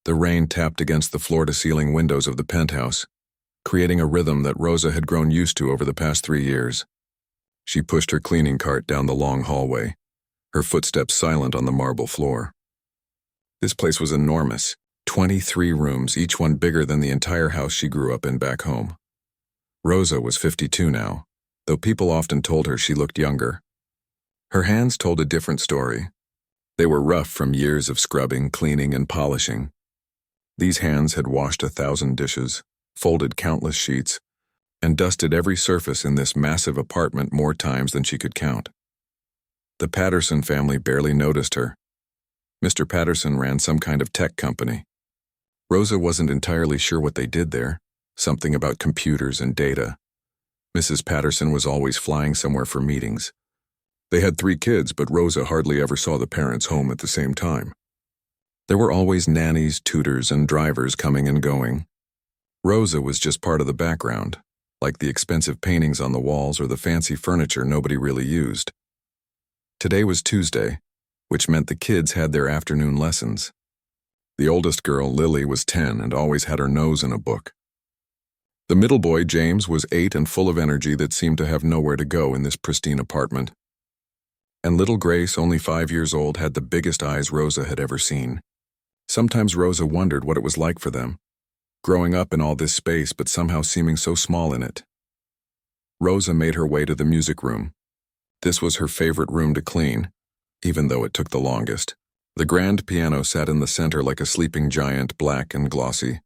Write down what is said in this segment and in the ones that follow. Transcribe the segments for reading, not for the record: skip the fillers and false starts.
The rain tapped against the floor-to-ceiling windows of the penthouse, creating a rhythm that Rosa had grown used to over the past 3 years. She pushed her cleaning cart down the long hallway, her footsteps silent on the marble floor. This place was enormous, 23 rooms, each one bigger than the entire house she grew up in back home. Rosa was 52 now, though people often told her she looked younger. Her hands told a different story. They were rough from years of scrubbing, cleaning, and polishing. These hands had washed 1,000 dishes, folded countless sheets, and dusted every surface in this massive apartment more times than she could count. The Patterson family barely noticed her. Mr. Patterson ran some kind of tech company. Rosa wasn't entirely sure what they did there, something about computers and data. Mrs. Patterson was always flying somewhere for meetings. They had 3 kids, but Rosa hardly ever saw the parents home at the same time. There were always nannies, tutors, and drivers coming and going. Rosa was just part of the background, like the expensive paintings on the walls or the fancy furniture nobody really used. Today was Tuesday, which meant the kids had their afternoon lessons. The oldest girl, Lily, was 10 and always had her nose in a book. The middle boy, James, was 8 and full of energy that seemed to have nowhere to go in this pristine apartment. And little Grace, only 5 years old, had the biggest eyes Rosa had ever seen. Sometimes Rosa wondered what it was like for them, growing up in all this space but somehow seeming so small in it. Rosa made her way to the music room. This was her favorite room to clean, even though it took the longest. The grand piano sat in the center like a sleeping giant, black and glossy.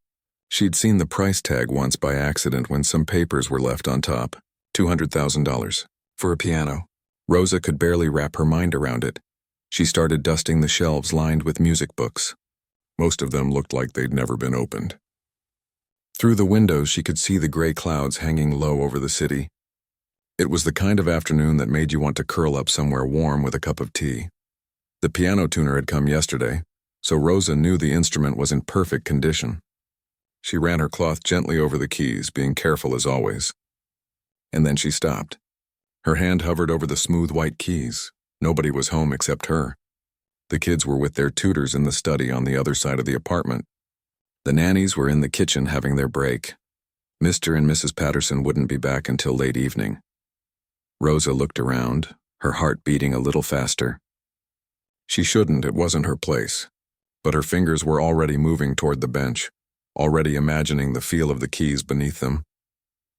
She'd seen the price tag once by accident when some papers were left on top. $200,000 for a piano. Rosa could barely wrap her mind around it. She started dusting the shelves lined with music books. Most of them looked like they'd never been opened. Through the windows, she could see the gray clouds hanging low over the city. It was the kind of afternoon that made you want to curl up somewhere warm with a cup of tea. The piano tuner had come yesterday, so Rosa knew the instrument was in perfect condition. She ran her cloth gently over the keys, being careful as always. And then she stopped. Her hand hovered over the smooth white keys. Nobody was home except her. The kids were with their tutors in the study on the other side of the apartment. The nannies were in the kitchen having their break. Mr. and Mrs. Patterson wouldn't be back until late evening. Rosa looked around, her heart beating a little faster. She shouldn't, it wasn't her place. But her fingers were already moving toward the bench, already imagining the feel of the keys beneath them.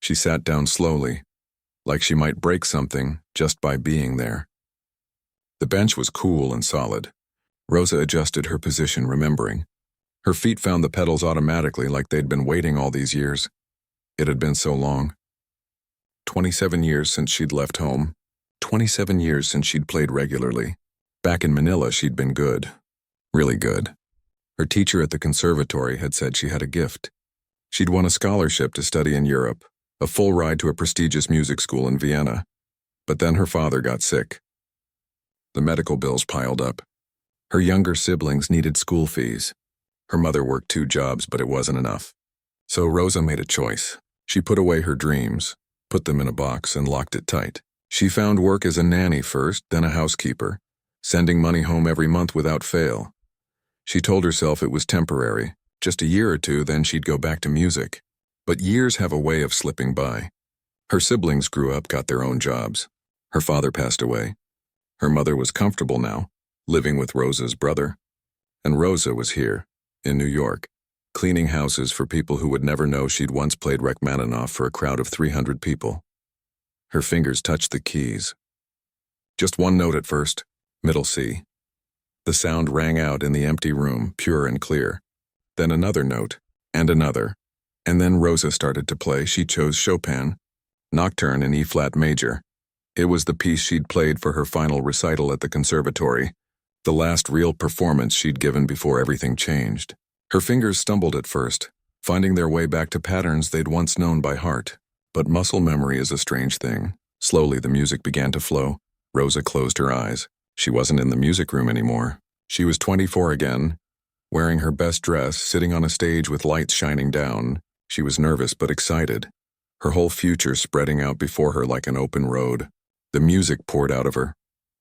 She sat down slowly, like she might break something just by being there. The bench was cool and solid. Rosa adjusted her position, remembering. Her feet found the pedals automatically, like they'd been waiting all these years. It had been so long. 27 years since she'd left home. 27 years since she'd played regularly. Back in Manila, she'd been good. Really good. Her teacher at the conservatory had said she had a gift. She'd won a scholarship to study in Europe, a full ride to a prestigious music school in Vienna. But then her father got sick. The medical bills piled up. Her younger siblings needed school fees. Her mother worked 2 jobs, but it wasn't enough. So Rosa made a choice. She put away her dreams, put them in a box, and locked it tight. She found work as a nanny first, then a housekeeper, sending money home every month without fail. She told herself it was temporary. Just a year or 2, then she'd go back to music. But years have a way of slipping by. Her siblings grew up, got their own jobs. Her father passed away. Her mother was comfortable now, living with Rosa's brother. And Rosa was here, in New York, cleaning houses for people who would never know she'd once played Rachmaninoff for a crowd of 300 people. Her fingers touched the keys. Just one note at first, middle C. The sound rang out in the empty room, pure and clear. Then another note, and another. And then Rosa started to play. She chose Chopin, Nocturne in E-flat major. It was the piece she'd played for her final recital at the conservatory, the last real performance she'd given before everything changed. Her fingers stumbled at first, finding their way back to patterns they'd once known by heart. But muscle memory is a strange thing. Slowly the music began to flow. Rosa closed her eyes. She wasn't in the music room anymore. She was 24 again, wearing her best dress, sitting on a stage with lights shining down. She was nervous but excited, her whole future spreading out before her like an open road. The music poured out of her.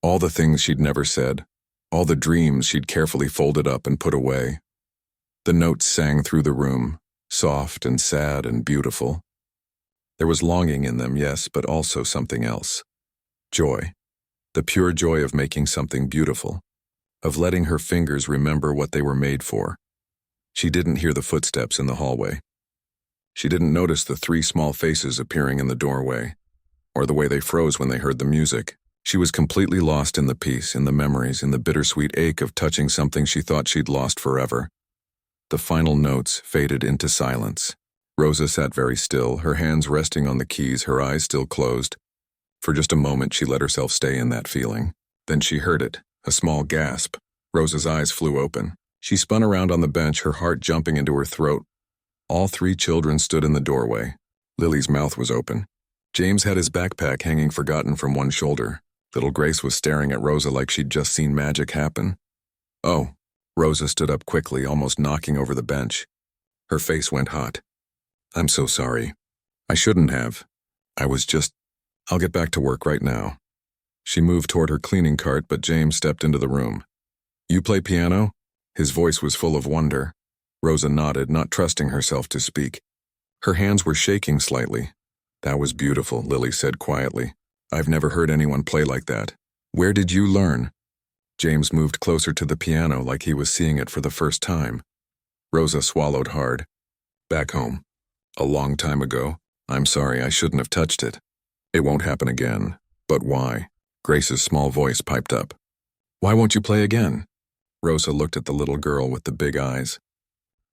All the things she'd never said, all the dreams she'd carefully folded up and put away. The notes sang through the room, soft and sad and beautiful. There was longing in them, yes, but also something else. Joy. The pure joy of making something beautiful, of letting her fingers remember what they were made for. She didn't hear the footsteps in the hallway. She didn't notice the 3 small faces appearing in the doorway, or the way they froze when they heard the music. She was completely lost in the peace, in the memories, in the bittersweet ache of touching something she thought she'd lost forever. The final notes faded into silence. Rosa sat very still, her hands resting on the keys, her eyes still closed. For just a moment, she let herself stay in that feeling. Then she heard it, a small gasp. Rosa's eyes flew open. She spun around on the bench, her heart jumping into her throat. All 3 children stood in the doorway. Lily's mouth was open. James had his backpack hanging forgotten from one shoulder. Little Grace was staring at Rosa like she'd just seen magic happen. Oh. Rosa stood up quickly, almost knocking over the bench. Her face went hot. I'm so sorry. I shouldn't have. I'll get back to work right now. She moved toward her cleaning cart, but James stepped into the room. You play piano? His voice was full of wonder. Rosa nodded, not trusting herself to speak. Her hands were shaking slightly. That was beautiful, Lily said quietly. I've never heard anyone play like that. Where did you learn? James moved closer to the piano like he was seeing it for the first time. Rosa swallowed hard. Back home. A long time ago. I'm sorry, I shouldn't have touched it. It won't happen again. But why? Grace's small voice piped up. Why won't you play again? Rosa looked at the little girl with the big eyes.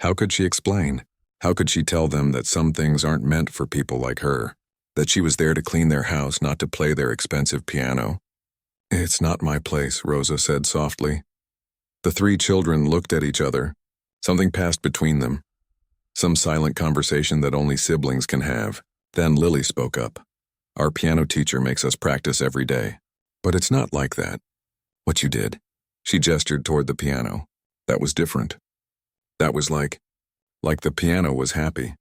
How could she explain? How could she tell them that some things aren't meant for people like her? That she was there to clean their house, not to play their expensive piano? It's not my place, Rosa said softly. The 3 children looked at each other. Something passed between them. Some silent conversation that only siblings can have. Then Lily spoke up. Our piano teacher makes us practice every day. But it's not like that. What you did. She gestured toward the piano. That was different. That was like the piano was happy.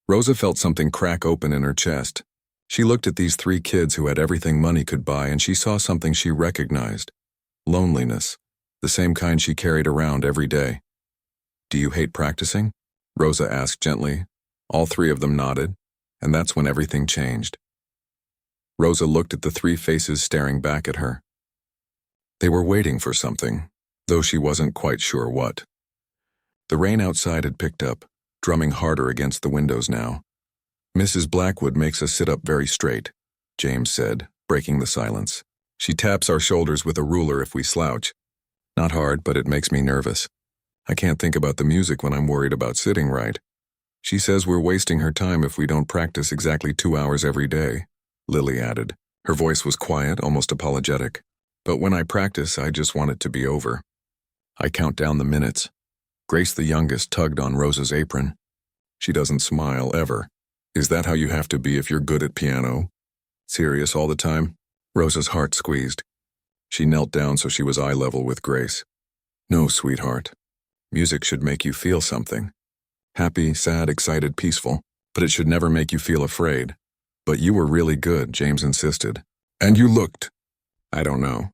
Rosa felt something crack open in her chest. She looked at these 3 kids who had everything money could buy, and she saw something she recognized. Loneliness. The same kind she carried around every day. Do you hate practicing? Rosa asked gently. All 3 of them nodded, and that's when everything changed. Rosa looked at the 3 faces staring back at her. They were waiting for something, though she wasn't quite sure what. The rain outside had picked up, drumming harder against the windows now. Mrs. Blackwood makes us sit up very straight, James said, breaking the silence. She taps our shoulders with a ruler if we slouch. Not hard, but it makes me nervous. I can't think about the music when I'm worried about sitting right. She says we're wasting her time if we don't practice exactly 2 hours every day, Lily added. Her voice was quiet, almost apologetic. But when I practice, I just want it to be over. I count down the minutes. Grace, the youngest, tugged on Rosa's apron. She doesn't smile, ever. Is that how you have to be if you're good at piano? Serious all the time? Rosa's heart squeezed. She knelt down so she was eye level with Grace. No, sweetheart. Music should make you feel something. Happy, sad, excited, peaceful. But it should never make you feel afraid. But you were really good, James insisted. And you looked. I don't know.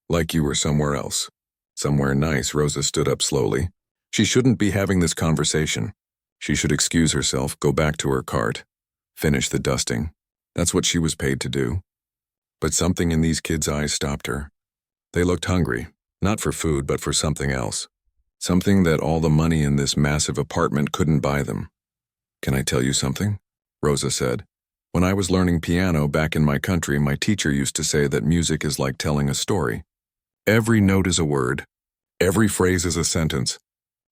Like you were somewhere else. Somewhere nice. Rosa stood up slowly. She shouldn't be having this conversation. She should excuse herself, go back to her cart, finish the dusting. That's what she was paid to do. But something in these kids' eyes stopped her. They looked hungry, not for food, but for something else. Something that all the money in this massive apartment couldn't buy them. Can I tell you something? Rosa said. When I was learning piano back in my country, my teacher used to say that music is like telling a story. Every note is a word. Every phrase is a sentence.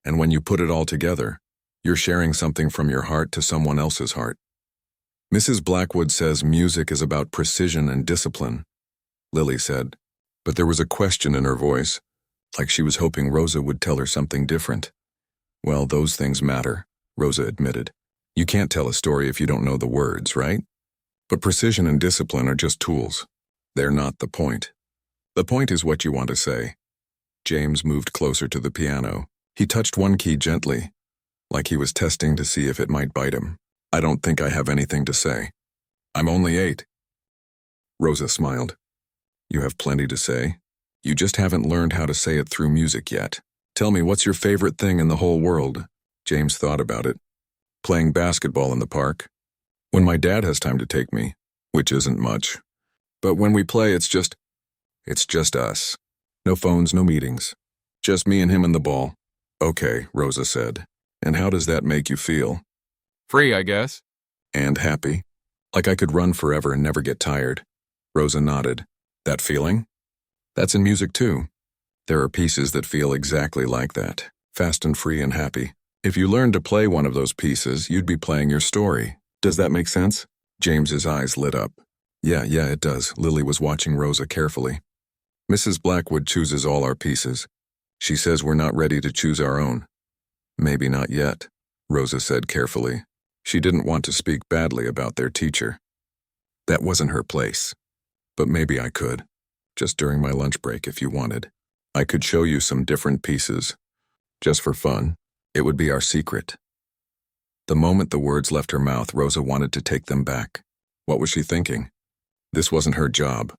And when you put it all together, you're sharing something from your heart to someone else's heart. Mrs. Blackwood says music is about precision and discipline, Lily said, but there was a question in her voice, like she was hoping Rosa would tell her something different. Well, those things matter, Rosa admitted. You can't tell a story if you don't know the words, right? But precision and discipline are just tools. They're not the point. The point is what you want to say. James moved closer to the piano. He touched one key gently, like he was testing to see if it might bite him. I don't think I have anything to say. I'm only 8. Rosa smiled. You have plenty to say. You just haven't learned how to say it through music yet. Tell me, what's your favorite thing in the whole world? James thought about it. Playing basketball in the park. When my dad has time to take me, which isn't much. But when we play, it's just us. No phones, no meetings. Just me and him and the ball. Okay, Rosa said. And how does that make you feel? Free, I guess. And happy. Like I could run forever and never get tired. Rosa nodded. That feeling? That's in music too. There are pieces that feel exactly like that. Fast and free and happy. If you learned to play one of those pieces, you'd be playing your story. Does that make sense? James's eyes lit up. Yeah, it does. Lily was watching Rosa carefully. Mrs. Blackwood chooses all our pieces. She says we're not ready to choose our own. Maybe not yet, Rosa said carefully. She didn't want to speak badly about their teacher. That wasn't her place. But maybe I could. Just during my lunch break if you wanted. I could show you some different pieces. Just for fun. It would be our secret. The moment the words left her mouth, Rosa wanted to take them back. What was she thinking? This wasn't her job.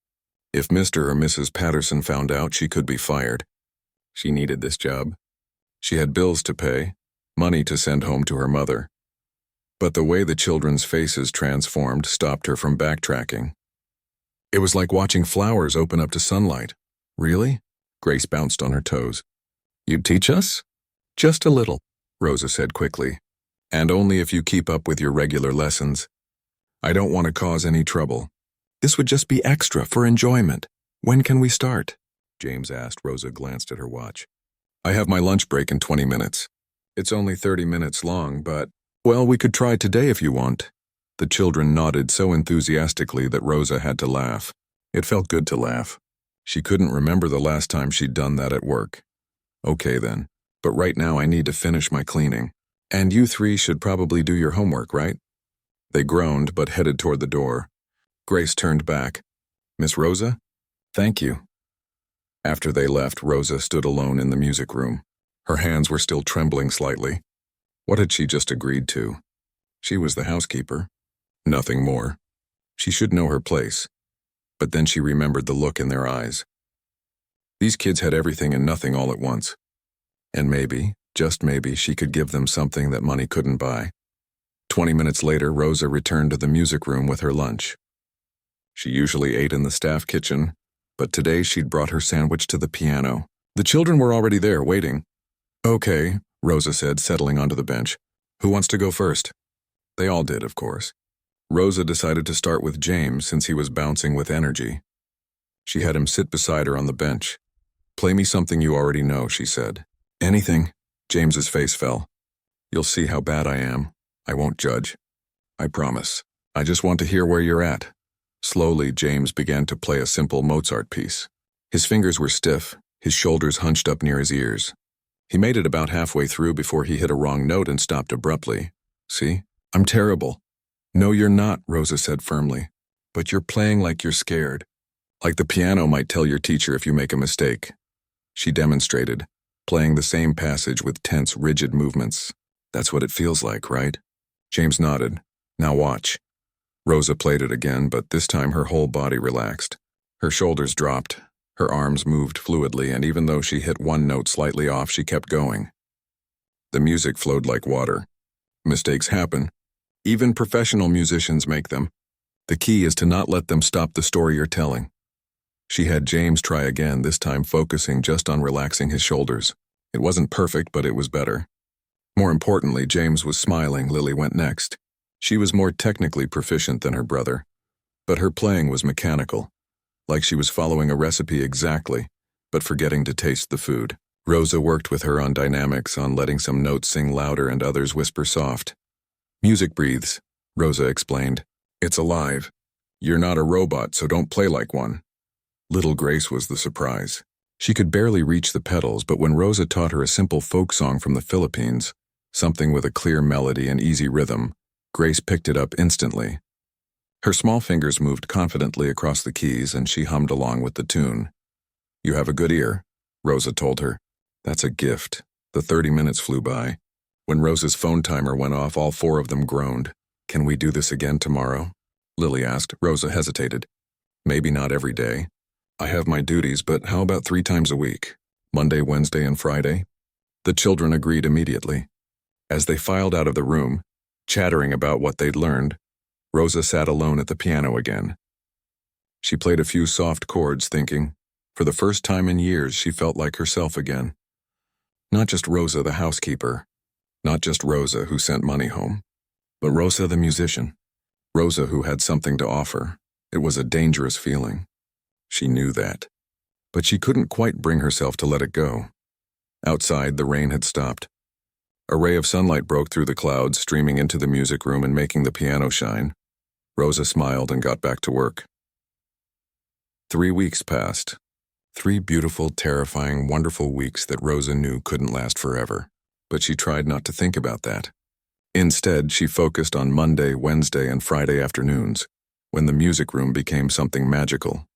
If Mr. or Mrs. Patterson found out, she could be fired. She needed this job. She had bills to pay, money to send home to her mother. But the way the children's faces transformed stopped her from backtracking. It was like watching flowers open up to sunlight. Really? Grace bounced on her toes. You'd teach us? Just a little, Rosa said quickly. And only if you keep up with your regular lessons. I don't want to cause any trouble. This would just be extra for enjoyment. When can we start? James asked. Rosa glanced at her watch. I have my lunch break in 20 minutes. It's only 30 minutes long, but, well, we could try today if you want. The children nodded so enthusiastically that Rosa had to laugh. It felt good to laugh. She couldn't remember the last time she'd done that at work. Okay then, but right now I need to finish my cleaning. And you three should probably do your homework, right? They groaned but headed toward the door. Grace turned back. Miss Rosa? Thank you. After they left, Rosa stood alone in the music room. Her hands were still trembling slightly. What had she just agreed to? She was the housekeeper. Nothing more. She should know her place. But then she remembered the look in their eyes. These kids had everything and nothing all at once. And maybe, just maybe, she could give them something that money couldn't buy. 20 minutes later, Rosa returned to the music room with her lunch. She usually ate in the staff kitchen, but today she'd brought her sandwich to the piano. The children were already there, waiting. Okay, Rosa said, settling onto the bench. Who wants to go first? They all did, of course. Rosa decided to start with James since he was bouncing with energy. She had him sit beside her on the bench. Play me something you already know, she said. Anything. James's face fell. You'll see how bad I am. I won't judge. I promise. I just want to hear where you're at. Slowly, James began to play a simple Mozart piece. His fingers were stiff, his shoulders hunched up near his ears. He made it about halfway through before he hit a wrong note and stopped abruptly. See? I'm terrible. No, you're not, Rosa said firmly. But you're playing like you're scared. Like the piano might tell your teacher if you make a mistake. She demonstrated, playing the same passage with tense, rigid movements. That's what it feels like, right? James nodded. Now watch. Rosa played it again, but this time her whole body relaxed. Her shoulders dropped, her arms moved fluidly, and even though she hit one note slightly off, she kept going. The music flowed like water. Mistakes happen. Even professional musicians make them. The key is to not let them stop the story you're telling. She had James try again, this time focusing just on relaxing his shoulders. It wasn't perfect, but it was better. More importantly, James was smiling. Lily went next. She was more technically proficient than her brother, but her playing was mechanical, like she was following a recipe exactly, but forgetting to taste the food. Rosa worked with her on dynamics, on letting some notes sing louder and others whisper soft. Music breathes, Rosa explained. It's alive. You're not a robot, so don't play like one. Little Grace was the surprise. She could barely reach the pedals, but when Rosa taught her a simple folk song from the Philippines, something with a clear melody and easy rhythm, Grace picked it up instantly. Her small fingers moved confidently across the keys, and she hummed along with the tune. You have a good ear, Rosa told her. That's a gift. The 30 minutes flew by. When Rosa's phone timer went off, all four of them groaned. Can we do this again tomorrow? Lily asked. Rosa hesitated. Maybe not every day. I have my duties, but how about 3 times a week? Monday, Wednesday, and Friday? The children agreed immediately. As they filed out of the room, chattering about what they'd learned, Rosa sat alone at the piano again. She played a few soft chords, thinking, for the first time in years, she felt like herself again. Not just Rosa the housekeeper, not just Rosa who sent money home, but Rosa the musician. Rosa who had something to offer. It was a dangerous feeling. She knew that. But she couldn't quite bring herself to let it go. Outside, the rain had stopped. A ray of sunlight broke through the clouds, streaming into the music room and making the piano shine. Rosa smiled and got back to work. 3 weeks passed. 3 beautiful, terrifying, wonderful weeks that Rosa knew couldn't last forever. But she tried not to think about that. Instead, she focused on Monday, Wednesday, and Friday afternoons, when the music room became something magical.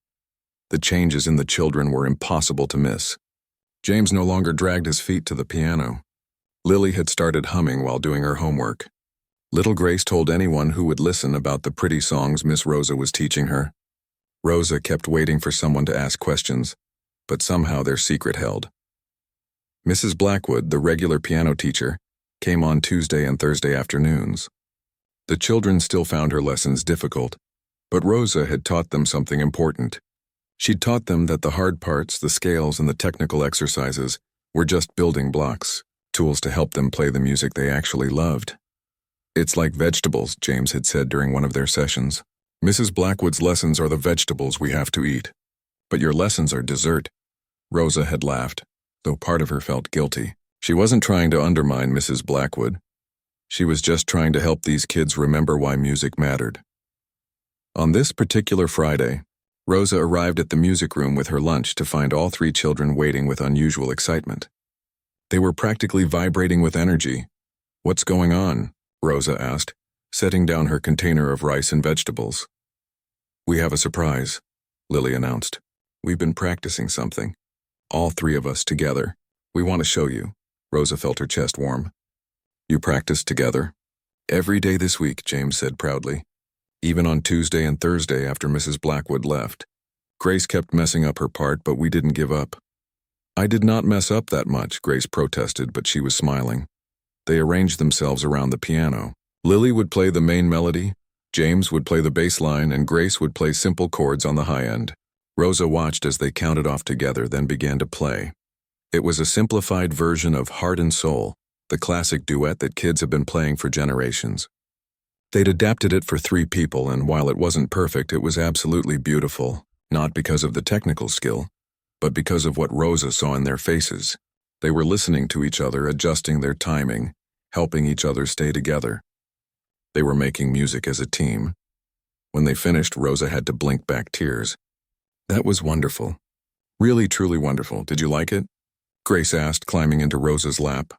The changes in the children were impossible to miss. James no longer dragged his feet to the piano. Lily had started humming while doing her homework. Little Grace told anyone who would listen about the pretty songs Miss Rosa was teaching her. Rosa kept waiting for someone to ask questions, but somehow their secret held. Mrs. Blackwood, the regular piano teacher, came on Tuesday and Thursday afternoons. The children still found her lessons difficult, but Rosa had taught them something important. She'd taught them that the hard parts, the scales, and the technical exercises were just building blocks, tools to help them play the music they actually loved. It's like vegetables, James had said during one of their sessions. Mrs. Blackwood's lessons are the vegetables we have to eat. But your lessons are dessert. Rosa had laughed, though part of her felt guilty. She wasn't trying to undermine Mrs. Blackwood. She was just trying to help these kids remember why music mattered. On this particular Friday, Rosa arrived at the music room with her lunch to find all 3 children waiting with unusual excitement. They were practically vibrating with energy. "What's going on?" Rosa asked, setting down her container of rice and vegetables. "We have a surprise," Lily announced. "We've been practicing something. All 3 of us together. We want to show you." Rosa felt her chest warm. "You practiced together?" "Every day this week," James said proudly. "Even on Tuesday and Thursday after Mrs. Blackwood left. Grace kept messing up her part, but we didn't give up." "I did not mess up that much," Grace protested, but she was smiling. They arranged themselves around the piano. Lily would play the main melody, James would play the bass line, and Grace would play simple chords on the high end. Rosa watched as they counted off together, then began to play. It was a simplified version of Heart and Soul, the classic duet that kids have been playing for generations. They'd adapted it for 3 people, and while it wasn't perfect, it was absolutely beautiful, not because of the technical skill, but because of what Rosa saw in their faces. They were listening to each other, adjusting their timing, helping each other stay together. They were making music as a team. When they finished, Rosa had to blink back tears. "That was wonderful. Really, truly wonderful. Did you like it?" Grace asked, climbing into Rosa's lap.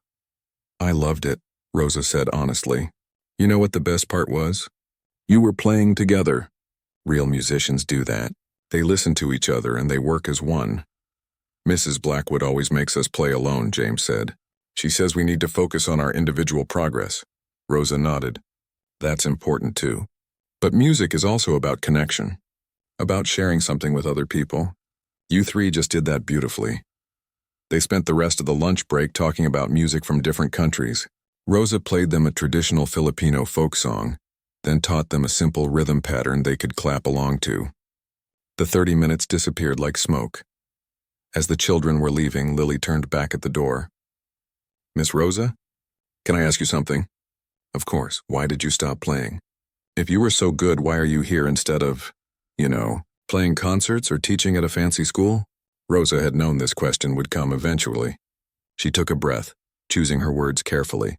"I loved it," Rosa said honestly. "You know what the best part was? You were playing together. Real musicians do that. They listen to each other and they work as one." "Mrs. Blackwood always makes us play alone," James said. "She says we need to focus on our individual progress." Rosa nodded. "That's important too. But music is also about connection, about sharing something with other people. You 3 just did that beautifully." They spent the rest of the lunch break talking about music from different countries. Rosa played them a traditional Filipino folk song, then taught them a simple rhythm pattern they could clap along to. The 30 minutes disappeared like smoke. As the children were leaving, Lily turned back at the door. "Miss Rosa, can I ask you something?" "Of course. Why did you stop playing? If you were so good, why are you here instead of, playing concerts or teaching at a fancy school?" Rosa had known this question would come eventually. She took a breath, choosing her words carefully.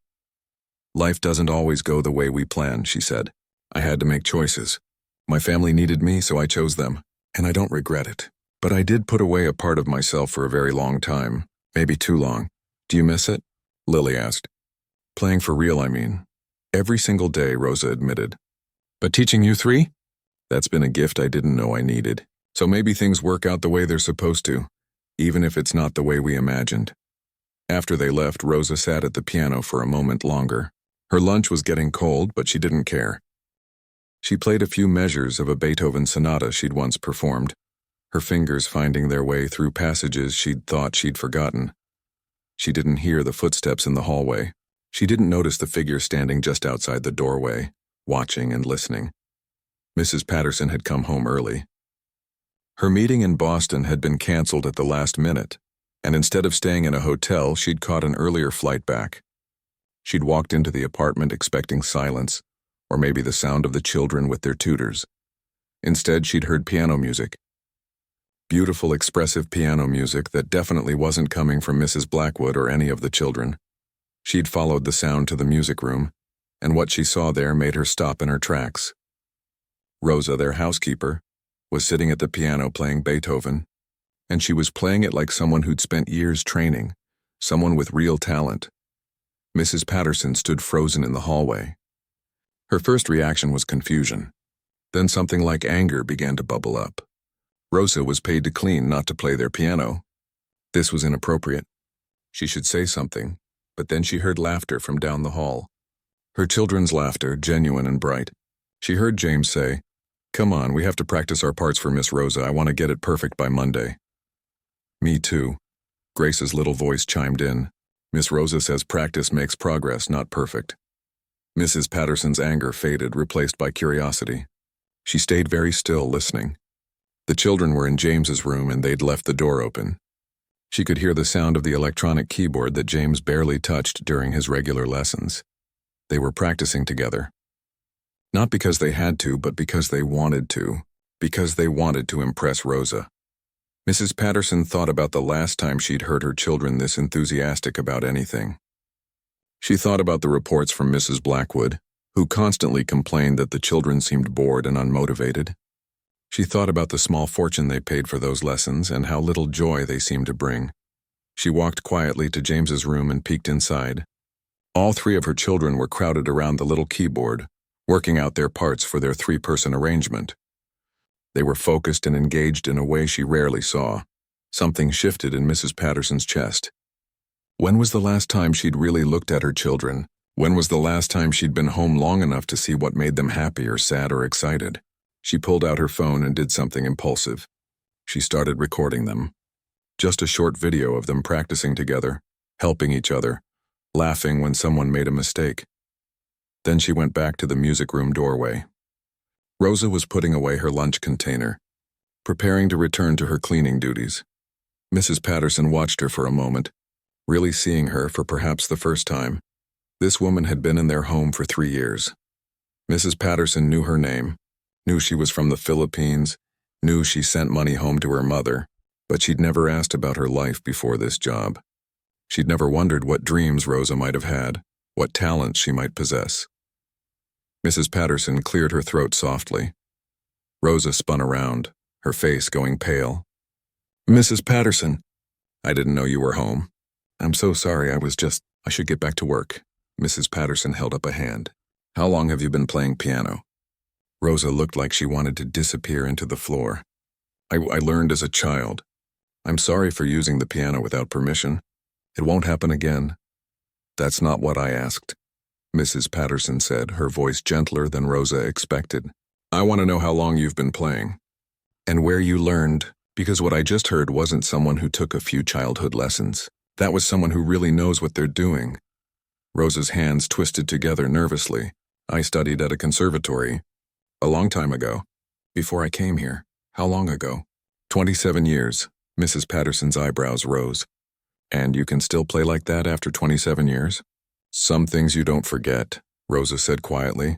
"Life doesn't always go the way we plan," she said. "I had to make choices. My family needed me, so I chose them, and I don't regret it. But I did put away a part of myself for a very long time, maybe too long. Do you miss it?" Lily asked. "Playing for real, I mean." "Every single day," Rosa admitted. "But teaching you 3? That's been a gift I didn't know I needed. So maybe things work out the way they're supposed to, even if it's not the way we imagined." After they left, Rosa sat at the piano for a moment longer. Her lunch was getting cold, but she didn't care. She played a few measures of a Beethoven sonata she'd once performed, her fingers finding their way through passages she'd thought she'd forgotten. She didn't hear the footsteps in the hallway. She didn't notice the figure standing just outside the doorway, watching and listening. Mrs. Patterson had come home early. Her meeting in Boston had been canceled at the last minute, and instead of staying in a hotel, she'd caught an earlier flight back. She'd walked into the apartment expecting silence, or maybe the sound of the children with their tutors. Instead, she'd heard piano music. Beautiful, expressive piano music that definitely wasn't coming from Mrs. Blackwood or any of the children. She'd followed the sound to the music room, and what she saw there made her stop in her tracks. Rosa, their housekeeper, was sitting at the piano playing Beethoven, and she was playing it like someone who'd spent years training, someone with real talent. Mrs. Patterson stood frozen in the hallway. Her first reaction was confusion. Then something like anger began to bubble up. Rosa was paid to clean, not to play their piano. This was inappropriate. She should say something, but then she heard laughter from down the hall. Her children's laughter, genuine and bright. She heard James say, "Come on, we have to practice our parts for Miss Rosa. I want to get it perfect by Monday." "Me too," Grace's little voice chimed in. "Miss Rosa says practice makes progress, not perfect." Mrs. Patterson's anger faded, replaced by curiosity. She stayed very still, listening. The children were in James's room and they'd left the door open. She could hear the sound of the electronic keyboard that James barely touched during his regular lessons. They were practicing together. Not because they had to, but because they wanted to. Because they wanted to impress Rosa. Mrs. Patterson thought about the last time she'd heard her children this enthusiastic about anything. She thought about the reports from Mrs. Blackwood, who constantly complained that the children seemed bored and unmotivated. She thought about the small fortune they paid for those lessons and how little joy they seemed to bring. She walked quietly to James's room and peeked inside. All three of her children were crowded around the little keyboard, working out their parts for their three-person arrangement. They were focused and engaged in a way she rarely saw. Something shifted in Mrs. Patterson's chest. When was the last time she'd really looked at her children? When was the last time she'd been home long enough to see what made them happy or sad or excited? She pulled out her phone and did something impulsive. She started recording them. Just a short video of them practicing together, helping each other, laughing when someone made a mistake. Then she went back to the music room doorway. Rosa was putting away her lunch container, preparing to return to her cleaning duties. Mrs. Patterson watched her for a moment, really seeing her for perhaps the first time. This woman had been in their home for 3 years. Mrs. Patterson knew her name, knew she was from the Philippines, knew she sent money home to her mother, but she'd never asked about her life before this job. She'd never wondered what dreams Rosa might have had, what talents she might possess. Mrs. Patterson cleared her throat softly. Rosa spun around, her face going pale. "Mrs. Patterson, I didn't know you were home. I'm so sorry, I should get back to work." Mrs. Patterson held up a hand. "How long have you been playing piano?" Rosa looked like she wanted to disappear into the floor. I learned as a child. I'm sorry for using the piano without permission. It won't happen again." "That's not what I asked," Mrs. Patterson said, her voice gentler than Rosa expected. "I want to know how long you've been playing. And where you learned, because what I just heard wasn't someone who took a few childhood lessons. That was someone who really knows what they're doing." Rosa's hands twisted together nervously. "I studied at a conservatory. A long time ago. Before I came here." "How long ago?" 27 years. Mrs. Patterson's eyebrows rose. "And you can still play like that after 27 years? "Some things you don't forget," Rosa said quietly.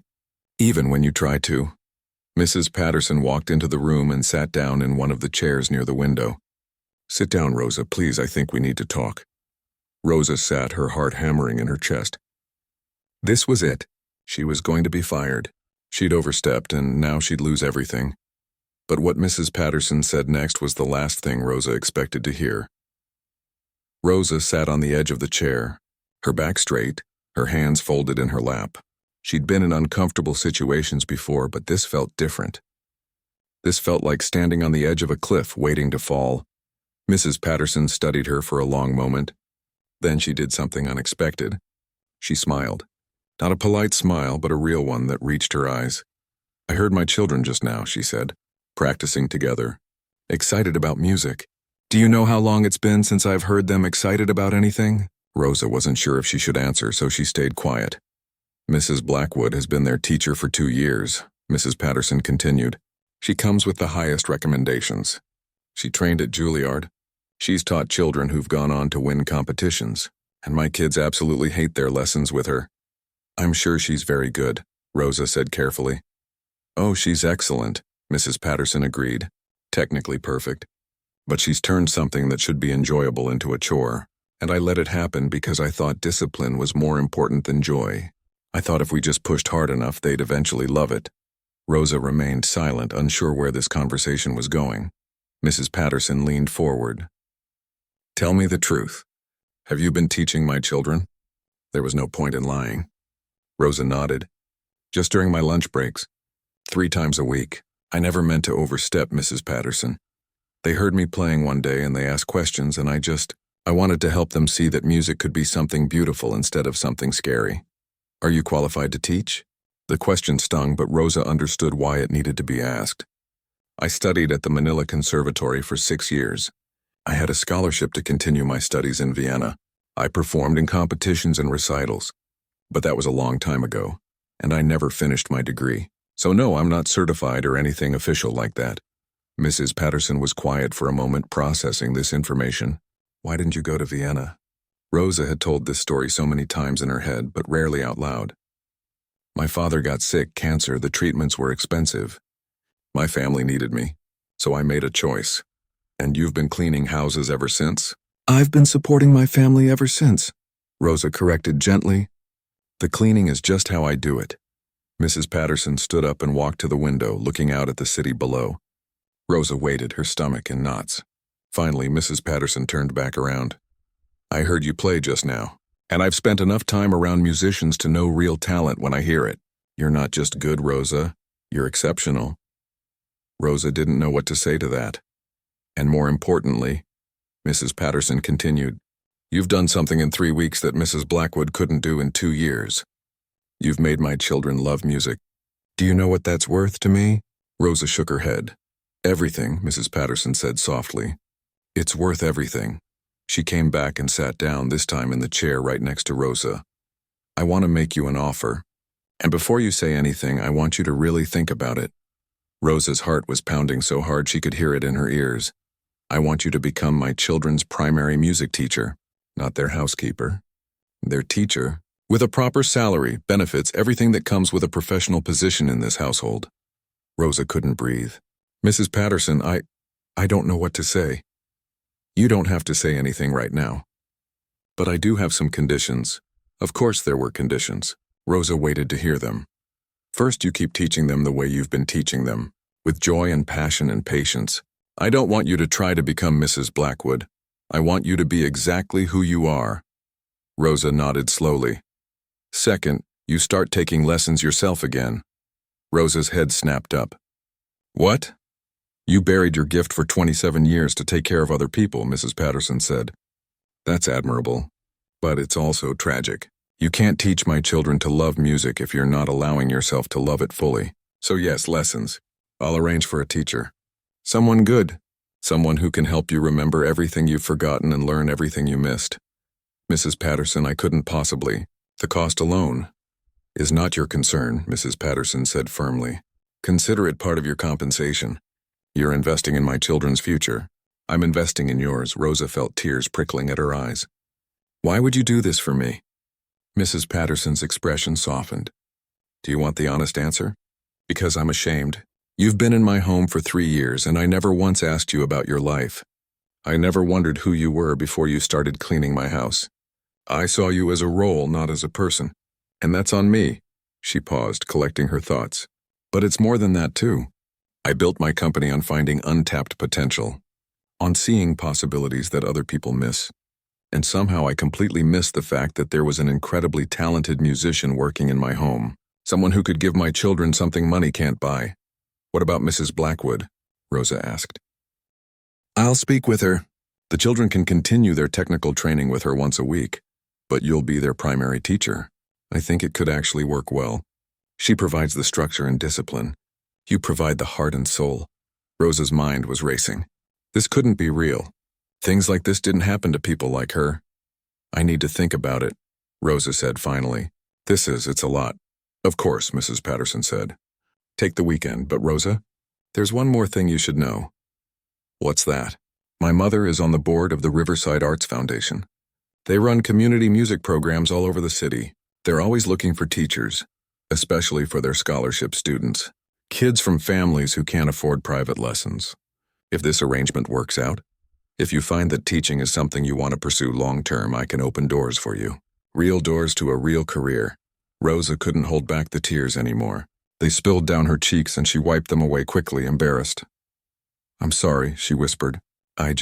"Even when you try to." Mrs. Patterson walked into the room and sat down in one of the chairs near the window. "Sit down, Rosa, please. I think we need to talk." Rosa sat, her heart hammering in her chest. This was it. She was going to be fired. She'd overstepped, and now she'd lose everything. But what Mrs. Patterson said next was the last thing Rosa expected to hear. Rosa sat on the edge of the chair, her back straight, her hands folded in her lap. She'd been in uncomfortable situations before, but this felt different. This felt like standing on the edge of a cliff waiting to fall. Mrs. Patterson studied her for a long moment. Then she did something unexpected. She smiled. Not a polite smile, but a real one that reached her eyes. "I heard my children just now," she said, "practicing together. Excited about music. Do you know how long it's been since I've heard them excited about anything? Rosa wasn't sure if she should answer, so she stayed quiet. Mrs. Blackwood has been their teacher for 2 years, Mrs. Patterson continued. She comes with the highest recommendations. She trained at Juilliard. She's taught children who've gone on to win competitions, and my kids absolutely hate their lessons with her. I'm sure she's very good, Rosa said carefully. Oh, she's excellent, Mrs. Patterson agreed. Technically perfect. But she's turned something that should be enjoyable into a chore, and I let it happen because I thought discipline was more important than joy. I thought if we just pushed hard enough, they'd eventually love it. Rosa remained silent, unsure where this conversation was going. Mrs. Patterson leaned forward. Tell me the truth. Have you been teaching my children? There was no point in lying. Rosa nodded. Just during my lunch breaks. 3 times a week. I never meant to overstep, Mrs. Patterson. They heard me playing one day and they asked questions, and I wanted to help them see that music could be something beautiful instead of something scary. Are you qualified to teach? The question stung, but Rosa understood why it needed to be asked. I studied at the Manila Conservatory for 6 years. I had a scholarship to continue my studies in Vienna. I performed in competitions and recitals. But that was a long time ago, and I never finished my degree. So no, I'm not certified or anything official like that. Mrs. Patterson was quiet for a moment, processing this information. Why didn't you go to Vienna? Rosa had told this story so many times in her head, but rarely out loud. My father got sick, cancer, the treatments were expensive. My family needed me, so I made a choice. And you've been cleaning houses ever since? I've been supporting my family ever since, Rosa corrected gently. The cleaning is just how I do it. Mrs. Patterson stood up and walked to the window, looking out at the city below. Rosa waited, her stomach in knots. Finally, Mrs. Patterson turned back around. I heard you play just now, and I've spent enough time around musicians to know real talent when I hear it. You're not just good, Rosa. You're exceptional. Rosa didn't know what to say to that. And more importantly, Mrs. Patterson continued, you've done something in 3 weeks that Mrs. Blackwood couldn't do in 2 years. You've made my children love music. Do you know what that's worth to me? Rosa shook her head. Everything, Mrs. Patterson said softly. It's worth everything. She came back and sat down, this time in the chair right next to Rosa. I want to make you an offer. And before you say anything, I want you to really think about it. Rosa's heart was pounding so hard she could hear it in her ears. I want you to become my children's primary music teacher, not their housekeeper. Their teacher, with a proper salary, benefits, everything that comes with a professional position in this household. Rosa couldn't breathe. Mrs. Patterson, I don't know what to say. You don't have to say anything right now. But I do have some conditions. Of course there were conditions. Rosa waited to hear them. First, you keep teaching them the way you've been teaching them, with joy and passion and patience. I don't want you to try to become Mrs. Blackwood. I want you to be exactly who you are. Rosa nodded slowly. Second, you start taking lessons yourself again. Rosa's head snapped up. What? You buried your gift for 27 years to take care of other people, Mrs. Patterson said. That's admirable, but it's also tragic. You can't teach my children to love music if you're not allowing yourself to love it fully. So yes, lessons. I'll arrange for a teacher. Someone good. Someone who can help you remember everything you've forgotten and learn everything you missed. Mrs. Patterson, I couldn't possibly. The cost alone is not your concern, Mrs. Patterson said firmly. Consider it part of your compensation. You're investing in my children's future. I'm investing in yours. Rosa felt tears prickling at her eyes. Why would you do this for me? Mrs. Patterson's expression softened. Do you want the honest answer? Because I'm ashamed. You've been in my home for 3 years, and I never once asked you about your life. I never wondered who you were before you started cleaning my house. I saw you as a role, not as a person. And that's on me. She paused, collecting her thoughts. But it's more than that, too. I built my company on finding untapped potential, on seeing possibilities that other people miss. And somehow I completely missed the fact that there was an incredibly talented musician working in my home, someone who could give my children something money can't buy. What about Mrs. Blackwood? Rosa asked. I'll speak with her. The children can continue their technical training with her once a week, but you'll be their primary teacher. I think it could actually work well. She provides the structure and discipline. You provide the heart and soul. Rosa's mind was racing. This couldn't be real. Things like this didn't happen to people like her. I need to think about it, Rosa said finally. It's a lot. Of course, Mrs. Patterson said. Take the weekend, but Rosa, there's one more thing you should know. What's that? My mother is on the board of the Riverside Arts Foundation. They run community music programs all over the city. They're always looking for teachers, especially for their scholarship students. Kids from families who can't afford private lessons. If this arrangement works out, if you find that teaching is something you want to pursue long-term, I can open doors for you. Real doors to a real career. Rosa couldn't hold back the tears anymore. They spilled down her cheeks and she wiped them away quickly, embarrassed. I'm sorry, she whispered. I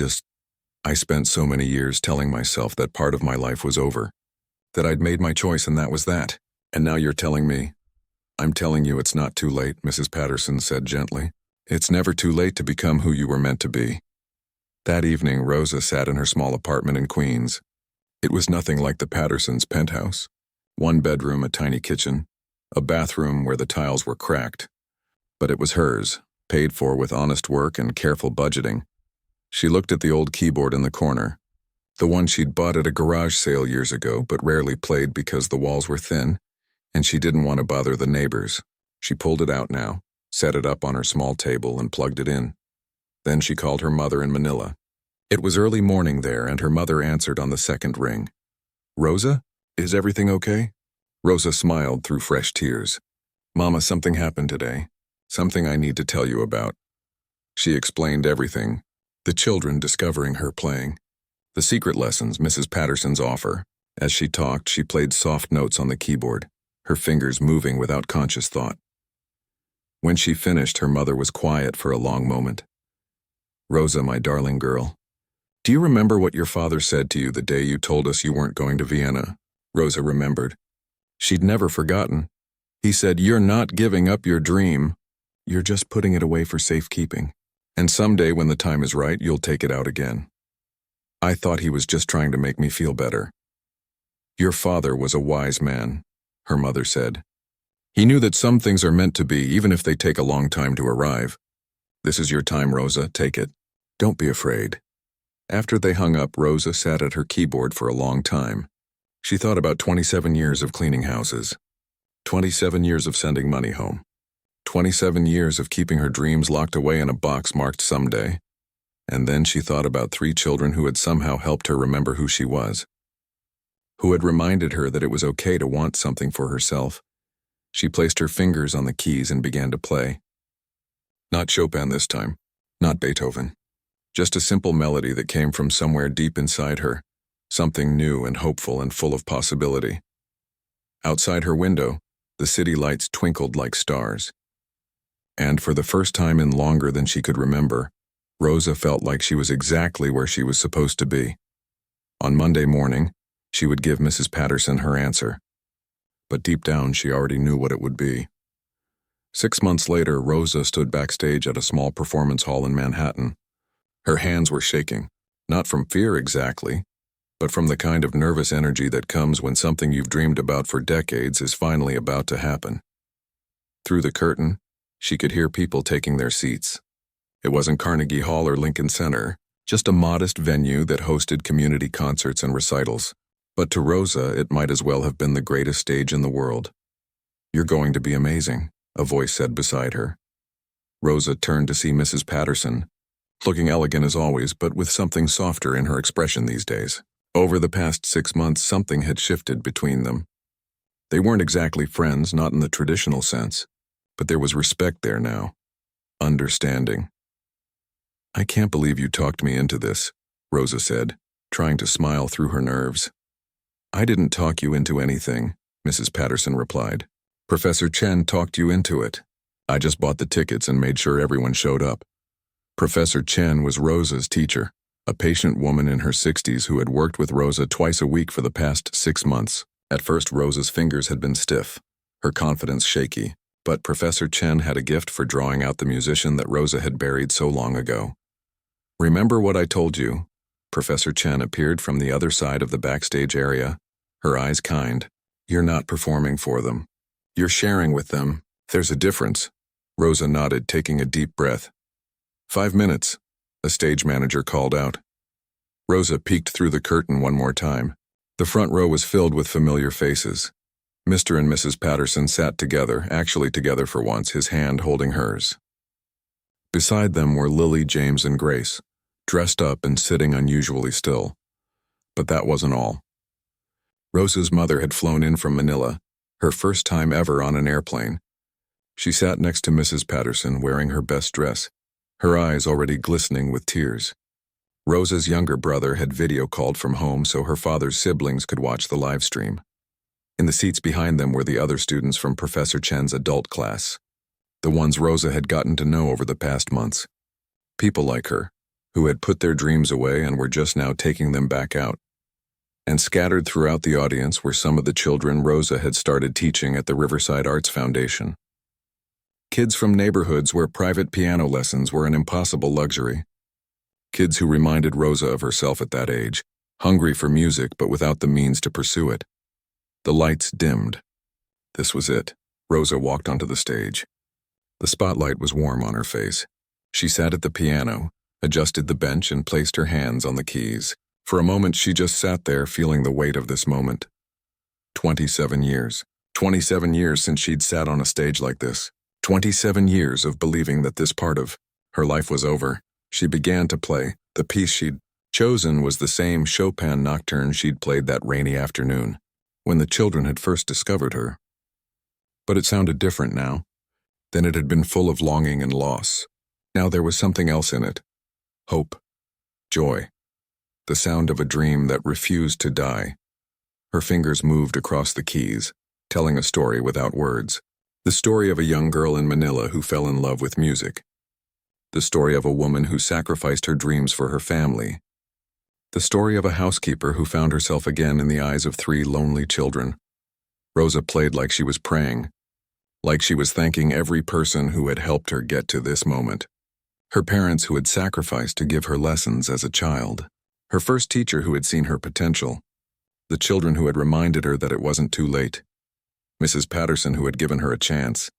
spent so many years telling myself that part of my life was over, that I'd made my choice and that was that. And now you're telling me. I'm telling you it's not too late, Mrs. Patterson said gently. It's never too late to become who you were meant to be. That evening, Rosa sat in her small apartment in Queens. It was nothing like the Pattersons' penthouse. One bedroom, a tiny kitchen, a bathroom where the tiles were cracked. But it was hers, paid for with honest work and careful budgeting. She looked at the old keyboard in the corner, the one she'd bought at a garage sale years ago but rarely played because the walls were thin, and she didn't want to bother the neighbors. She pulled it out now, set it up on her small table and plugged it in. Then she called her mother in Manila. It was early morning there and her mother answered on the second ring. Rosa, is everything okay? Rosa smiled through fresh tears. Mama, something happened today. Something I need to tell you about. She explained everything. The children discovering her playing. The secret lessons Mrs. Patterson's offer. As she talked, she played soft notes on the keyboard, her fingers moving without conscious thought. When she finished, her mother was quiet for a long moment. Rosa, my darling girl, do you remember what your father said to you the day you told us you weren't going to Vienna? Rosa remembered. She'd never forgotten. He said, you're not giving up your dream. You're just putting it away for safekeeping. And someday when the time is right, you'll take it out again. I thought he was just trying to make me feel better. Your father was a wise man, her mother said. He knew that some things are meant to be, even if they take a long time to arrive. This is your time, Rosa. Take it. Don't be afraid. After they hung up, Rosa sat at her keyboard for a long time. She thought about 27 years of cleaning houses, 27 years of sending money home, 27 years of keeping her dreams locked away in a box marked someday. And then she thought about 3 children who had somehow helped her remember who she was, who had reminded her that it was okay to want something for herself. She placed her fingers on the keys and began to play. Not Chopin this time, not Beethoven. Just a simple melody that came from somewhere deep inside her, something new and hopeful and full of possibility. Outside her window, the city lights twinkled like stars. And for the first time in longer than she could remember, Rosa felt like she was exactly where she was supposed to be. On Monday morning, she would give Mrs. Patterson her answer. But deep down, she already knew what it would be. 6 months later, Rosa stood backstage at a small performance hall in Manhattan. Her hands were shaking, not from fear exactly, but from the kind of nervous energy that comes when something you've dreamed about for decades is finally about to happen. Through the curtain, she could hear people taking their seats. It wasn't Carnegie Hall or Lincoln Center, just a modest venue that hosted community concerts and recitals. But to Rosa, it might as well have been the greatest stage in the world. You're going to be amazing, a voice said beside her. Rosa turned to see Mrs. Patterson, looking elegant as always, but with something softer in her expression these days. Over the past 6 months, something had shifted between them. They weren't exactly friends, not in the traditional sense, but there was respect there now. Understanding. I can't believe you talked me into this, Rosa said, trying to smile through her nerves. I didn't talk you into anything, Mrs. Patterson replied. Professor Chen talked you into it. I just bought the tickets and made sure everyone showed up. Professor Chen was Rosa's teacher, a patient woman in her 60s who had worked with Rosa twice a week for the past 6 months. At first, Rosa's fingers had been stiff, her confidence shaky, but Professor Chen had a gift for drawing out the musician that Rosa had buried so long ago. Remember what I told you? Professor Chen appeared from the other side of the backstage area, her eyes kind. You're not performing for them. You're sharing with them. There's a difference. Rosa nodded, taking a deep breath. 5 minutes, a stage manager called out. Rosa peeked through the curtain one more time. The front row was filled with familiar faces. Mr. and Mrs. Patterson sat together, actually together for once, his hand holding hers. Beside them were Lily, James, and Grace, dressed up and sitting unusually still. But that wasn't all. Rosa's mother had flown in from Manila, her first time ever on an airplane. She sat next to Mrs. Patterson, wearing her best dress, her eyes already glistening with tears. Rosa's younger brother had video called from home so her father's siblings could watch the live stream. In the seats behind them were the other students from Professor Chen's adult class, the ones Rosa had gotten to know over the past months. People like her, who had put their dreams away and were just now taking them back out. And scattered throughout the audience were some of the children Rosa had started teaching at the Riverside Arts Foundation. Kids from neighborhoods where private piano lessons were an impossible luxury. Kids who reminded Rosa of herself at that age, hungry for music but without the means to pursue it. The lights dimmed. This was it. Rosa walked onto the stage. The spotlight was warm on her face. She sat at the piano, adjusted the bench, and placed her hands on the keys. For a moment, she just sat there, feeling the weight of this moment. 27 years. 27 years since she'd sat on a stage like this. 27 years of believing that this part of her life was over. She began to play. The piece she'd chosen was the same Chopin nocturne she'd played that rainy afternoon, when the children had first discovered her. But it sounded different now. Then it had been full of longing and loss. Now there was something else in it. Hope. Joy. The sound of a dream that refused to die. Her fingers moved across the keys, telling a story without words. The story of a young girl in Manila who fell in love with music. The story of a woman who sacrificed her dreams for her family. The story of a housekeeper who found herself again in the eyes of 3 lonely children. Rosa played like she was praying, like she was thanking every person who had helped her get to this moment. Her parents who had sacrificed to give her lessons as a child. Her first teacher who had seen her potential. The children who had reminded her that it wasn't too late. Mrs. Patterson who had given her a chance.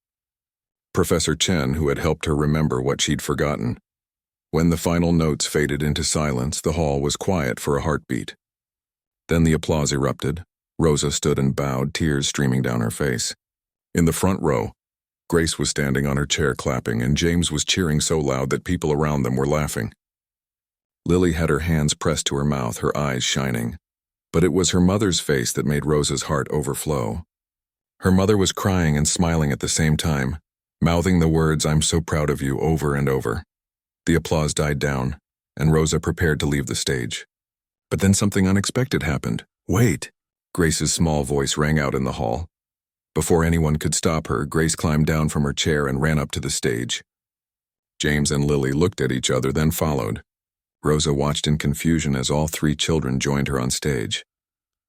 Professor Chen who had helped her remember what she'd forgotten. When the final notes faded into silence, the hall was quiet for a heartbeat. Then the applause erupted. Rosa stood and bowed, tears streaming down her face. In the front row, Grace was standing on her chair clapping, and James was cheering so loud that people around them were laughing. Lily had her hands pressed to her mouth, her eyes shining. But it was her mother's face that made Rosa's heart overflow. Her mother was crying and smiling at the same time, mouthing the words, "I'm so proud of you," over and over. The applause died down, and Rosa prepared to leave the stage. But then something unexpected happened. "Wait!" Grace's small voice rang out in the hall. Before anyone could stop her, Grace climbed down from her chair and ran up to the stage. James and Lily looked at each other, then followed. Rosa watched in confusion as all 3 children joined her on stage.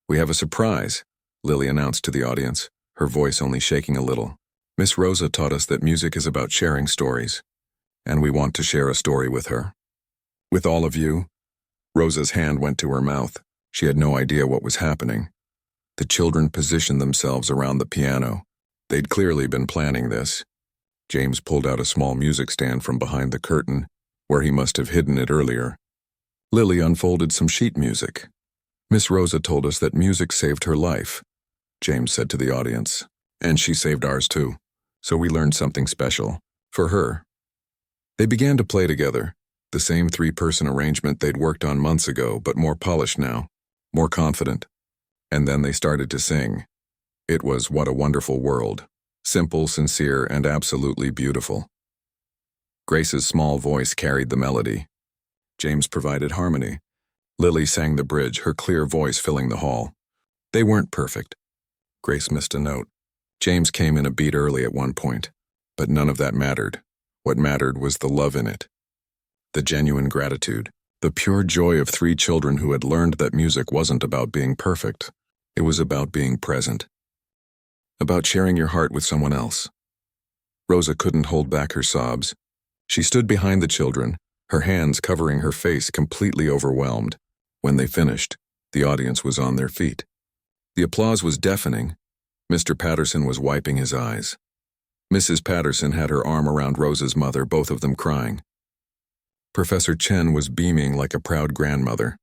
"We have a surprise," Lily announced to the audience, her voice only shaking a little. "Miss Rosa taught us that music is about sharing stories, and we want to share a story with her. With all of you." Rosa's hand went to her mouth. She had no idea what was happening. The children positioned themselves around the piano. They'd clearly been planning this. James pulled out a small music stand from behind the curtain, where he must have hidden it earlier. Lily unfolded some sheet music. "Miss Rosa told us that music saved her life," James said to the audience. "And she saved ours too. So we learned something special. For her." They began to play together, the same 3-person arrangement they'd worked on months ago, but more polished now, more confident. And then they started to sing. It was What a Wonderful World. Simple, sincere, and absolutely beautiful. Grace's small voice carried the melody. James provided harmony. Lily sang the bridge, her clear voice filling the hall. They weren't perfect. Grace missed a note. James came in a beat early at one point, but none of that mattered. What mattered was the love in it. The genuine gratitude, the pure joy of 3 children who had learned that music wasn't about being perfect. It was about being present. About sharing your heart with someone else. Rosa couldn't hold back her sobs. She stood behind the children, her hands covering her face, completely overwhelmed. When they finished, the audience was on their feet. The applause was deafening. Mr. Patterson was wiping his eyes. Mrs. Patterson had her arm around Rosa's mother, both of them crying. Professor Chen was beaming like a proud grandmother.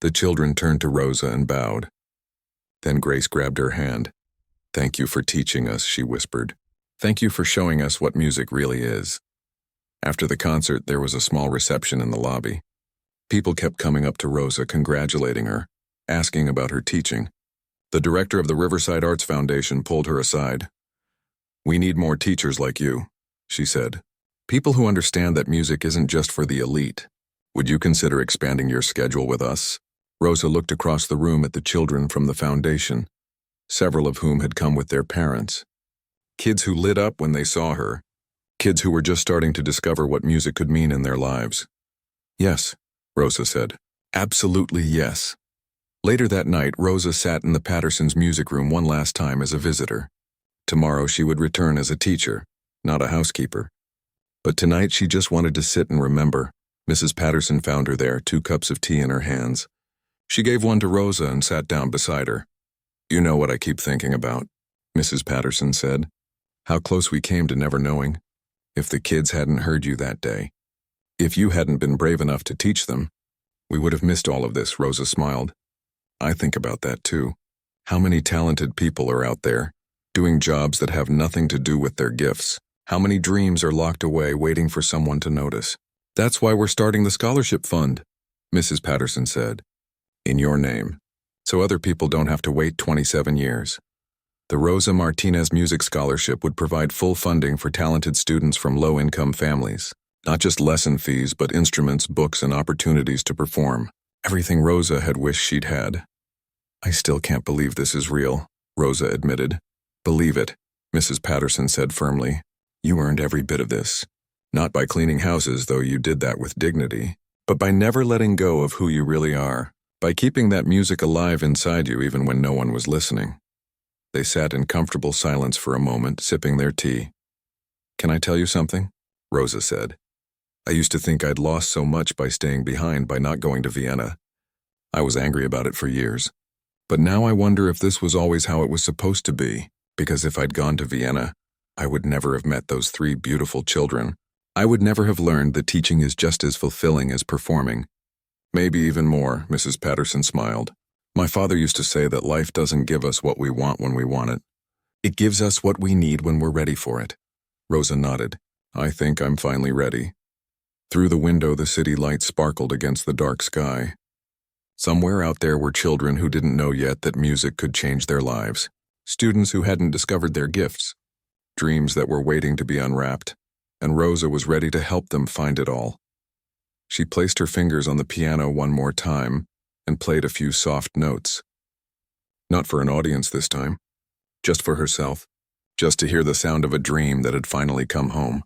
The children turned to Rosa and bowed. Then Grace grabbed her hand. "Thank you for teaching us," she whispered. "Thank you for showing us what music really is." After the concert, there was a small reception in the lobby. People kept coming up to Rosa, congratulating her, asking about her teaching. The director of the Riverside Arts Foundation pulled her aside. "We need more teachers like you," she said. "People who understand that music isn't just for the elite. Would you consider expanding your schedule with us?" Rosa looked across the room at the children from the foundation, several of whom had come with their parents. Kids who lit up when they saw her. Kids who were just starting to discover what music could mean in their lives. "Yes," Rosa said. "Absolutely yes." Later that night, Rosa sat in the Pattersons' music room one last time as a visitor. Tomorrow she would return as a teacher, not a housekeeper. But tonight she just wanted to sit and remember. Mrs. Patterson found her there, 2 cups of tea in her hands. She gave one to Rosa and sat down beside her. "You know what I keep thinking about," Mrs. Patterson said. "How close we came to never knowing. If the kids hadn't heard you that day, if you hadn't been brave enough to teach them, we would have missed all of this." Rosa smiled. "I think about that too. How many talented people are out there, doing jobs that have nothing to do with their gifts? How many dreams are locked away waiting for someone to notice? That's why we're starting the scholarship fund," Mrs. Patterson said. "In your name, so other people don't have to wait 27 years. The Rosa Martinez Music Scholarship would provide full funding for talented students from low-income families. Not just lesson fees, but instruments, books, and opportunities to perform. Everything Rosa had wished she'd had. "I still can't believe this is real," Rosa admitted. "Believe it," Mrs. Patterson said firmly. "You earned every bit of this. Not by cleaning houses, though you did that with dignity, but by never letting go of who you really are, by keeping that music alive inside you even when no one was listening." They sat in comfortable silence for a moment, sipping their tea. "Can I tell you something?" Rosa said. "I used to think I'd lost so much by staying behind, by not going to Vienna. I was angry about it for years. But now I wonder if this was always how it was supposed to be, because if I'd gone to Vienna, I would never have met those 3 beautiful children. I would never have learned that teaching is just as fulfilling as performing. Maybe even more," Mrs. Patterson smiled. "My father used to say that life doesn't give us what we want when we want it. It gives us what we need when we're ready for it." Rosa nodded. "I think I'm finally ready." Through the window, the city lights sparkled against the dark sky. Somewhere out there were children who didn't know yet that music could change their lives. Students who hadn't discovered their gifts. Dreams that were waiting to be unwrapped. And Rosa was ready to help them find it all. She placed her fingers on the piano one more time and played a few soft notes. Not for an audience this time. Just for herself. Just to hear the sound of a dream that had finally come home.